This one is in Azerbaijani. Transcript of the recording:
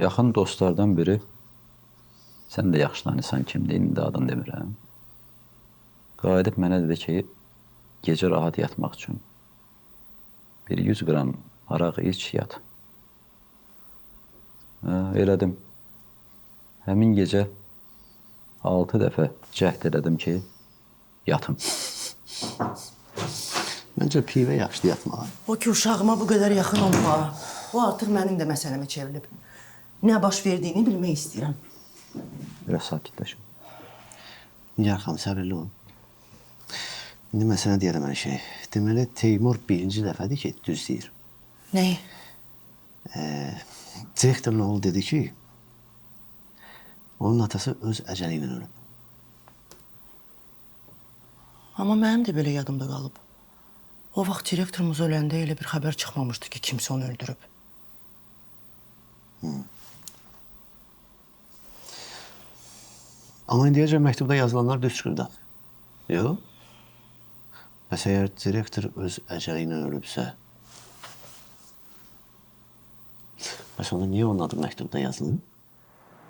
Yaxın dostlardan biri, sən də yaxşı tanısan kimdir, indi də adını demirəm. Qayıdıb mənə dedi ki, gecə rahat yatmaq üçün bir 100 qram araq iç, yat. Elədim. Həmin gecə 6 dəfə cəhd elədim ki, yatım. Məncə pivə yaxşı yatmağa. O ki, uşağıma bu qədər yaxın olma. O artıq mənim də məsələmə çevrilib. Nə baş verdiyini bilmək istəyirəm. Biraz sakitləşim. Nigar xanım, səbirli olun. İndi mən sənə deyərəm hər şey. Deməli, Teymur birinci dəfədir ki, düz deyir. Nəyi? Direktorun oğlu dedi ki, onun atası öz əcəli ilə ölüb. Amma mənim də belə yadımda qalıb. O vaxt direktorumuz öləndə elə bir xəbər çıxmamışdı ki, kimsə onu öldürüb. Amma indiyəcə məktubda yazılanlar düz çıxır da. Yox? Bəs əgər direktor öz əcəli ilə ölübsə, bəs onda niyə onun adı məktubda yazılır?